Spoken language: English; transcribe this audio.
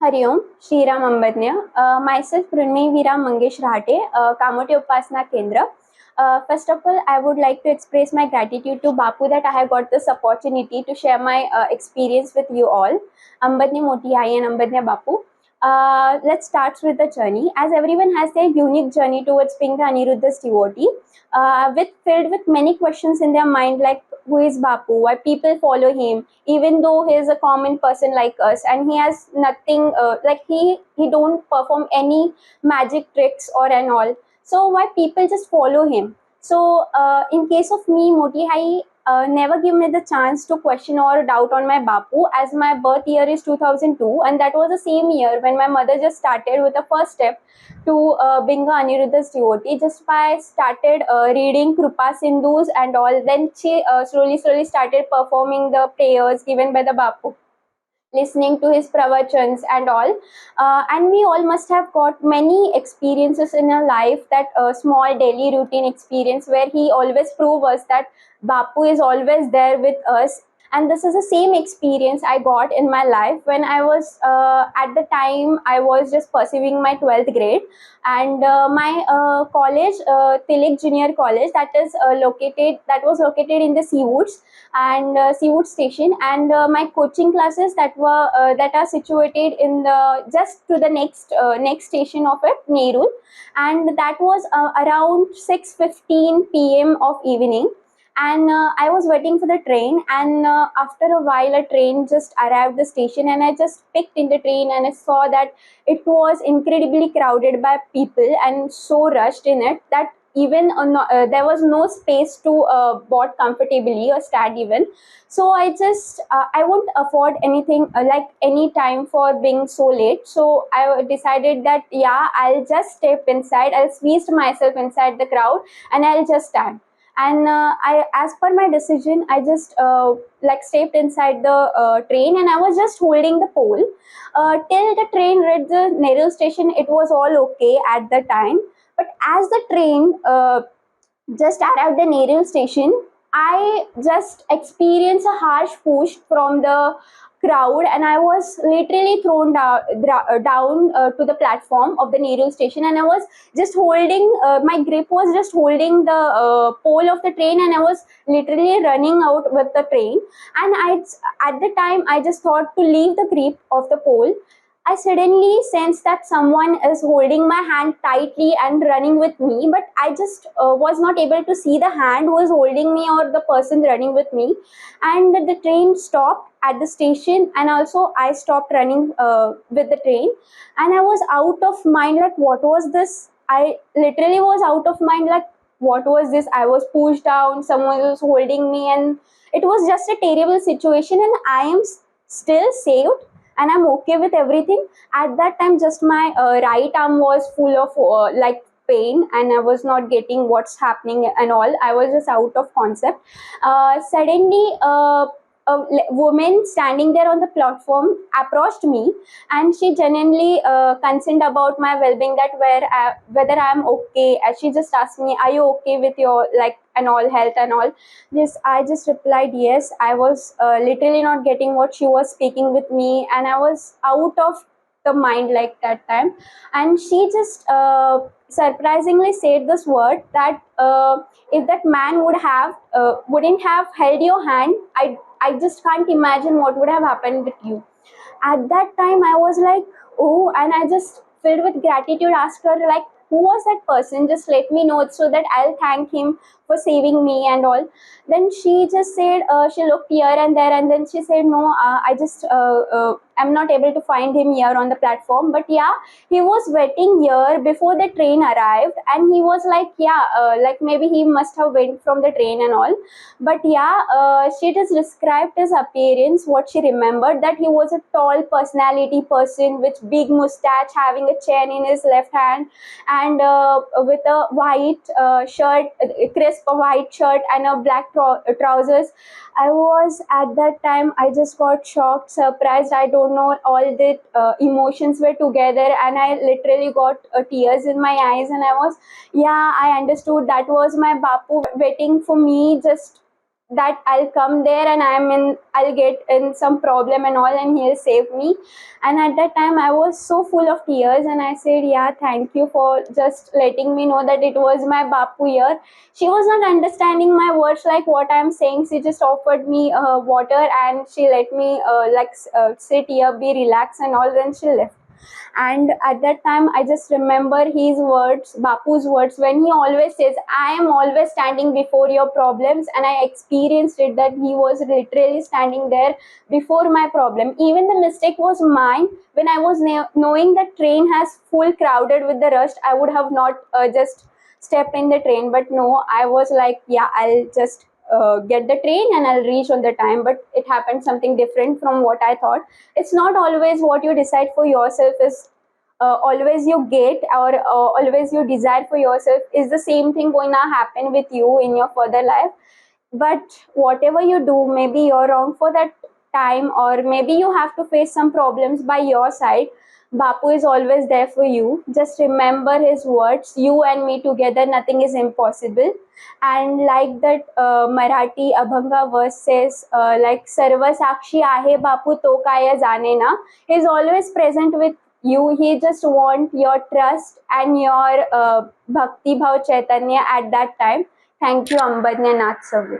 Hari Om, Shri Ram Ambadnya. Myself, Prunmi Veera Mangesh Rahate, Kamote Upasana Kendra. First of all, I would like to express my gratitude to Bapu that I have got this opportunity to share my experience with you all. Ambadnya Moti Hai and Ambadnya Bapu. Let's start with the journey. As everyone has their unique journey towards being the Aniruddha's devotee, filled with many questions in their mind, like who is Bapu, why people follow him, even though he is a common person like us, and he has nothing like he don't perform any magic tricks or and all. So why people just follow him? So in case of me, Moti Hai never give me the chance to question or doubt on my Bapu, as my birth year is 2002, and that was the same year when my mother just started with the first step to being a Aniruddha's devotee. Just by started reading Krupa Sindhus and all, then she slowly started performing the prayers given by the Bapu, listening to his pravachans and all. And we all must have got many experiences in our life, that small daily routine experience where he always prove us that Bapu is always there with us. And this is the same experience I got in my life when I was at the time I was just pursuing my 12th grade, and my college, Tilak Junior College, that was located in the Seawoods and Seawood Station, and my coaching classes that are situated in the just to the next station of it, Nerul, and that was around 6:15 p.m. of evening. And I was waiting for the train, and after a while a train just arrived the station, and I just picked in the train, and I saw that it was incredibly crowded by people and so rushed in it that even there was no space to board comfortably or stand even. So I won't afford anything like any time for being so late. So I decided that yeah, I'll just step inside, I'll squeeze myself inside the crowd, and I'll just stand. And as per my decision, I just like stepped inside the train, and I was just holding the pole till the train reached the Nerul station. It was all okay at the time, but as the train just arrived the Nerul station, I just experienced a harsh push from the crowd, and I was literally thrown down to the platform of the Nerul station, and I was just holding, my grip was just holding the pole of the train, and I was literally running out with the train. And at the time, I just thought to leave the grip of the pole. I suddenly sensed that someone is holding my hand tightly and running with me, but I just was not able to see the hand who is holding me or the person running with me. And the train stopped at the station, and also I stopped running with the train, and I was out of mind, like what was this? I literally was out of mind, like what was this? I was pushed down, someone was holding me, and it was just a terrible situation, and I am still saved, and I'm okay with everything. At that time, just my right arm was full of like pain, and I was not getting what's happening and all. I was just out of concept. Suddenly, a woman standing there on the platform approached me, and she genuinely concerned about my well-being, that whether I'm okay. And she just asked me, "Are you okay with your like and all health and all?" I just replied yes. I was literally not getting what she was speaking with me, and I was out of the mind like that time. And she just surprisingly said this word that if that man wouldn't have held your hand, I just can't imagine what would have happened with you. At that time, I was like, oh, and I just filled with gratitude asked her, like, who was that person? Just let me know so that I'll thank him for saving me and all. Then she just said, she looked here and there, and then she said, no, I'm not able to find him here on the platform. But yeah, he was waiting here before the train arrived, and he was like, yeah, like maybe he must have went from the train and all. But yeah, she just described his appearance, what she remembered, that he was a tall personality person with big mustache, having a chain in his left hand, and with a white shirt, crisp white shirt, and a black trousers. I was at that time, I just got shocked, surprised, I don't know, all the emotions were together, and I literally got tears in my eyes, and I understood that was my Bapu waiting for me just that I'll come there and I'll get in some problem and all, and he'll save me. And at that time I was so full of tears, and I said, yeah, thank you for just letting me know that it was my Bapu here. She was not understanding my words, like what I'm saying. She just offered me water, and she let me sit here, be relaxed and all, then she left. And at that time I just remember his words, Bapu's words, when he always says, I am always standing before your problems. And I experienced it, that he was literally standing there before my problem. Even the mistake was mine. When I was knowing that train has full crowded with the rush, I would have not just stepped in the train. But no, I was like, yeah, I'll just get the train and I'll reach on the time. But it happened something different from what I thought. It's not always what you decide for yourself is always you get, or always you desire for yourself is the same thing going to happen with you in your further life. But whatever you do, maybe you're wrong for that time, or maybe you have to face some problems by your side. Bapu is always there for you. Just remember his words, you and me together, nothing is impossible. And like that Marathi Abhanga verse says, like Sarva Sakshi Ahe Bapu To Kaya Jane Na. He is always present with you. He just want your trust and your Bhakti Bhav Chaitanya at that time. Thank you, Ambadnya Nath Savu.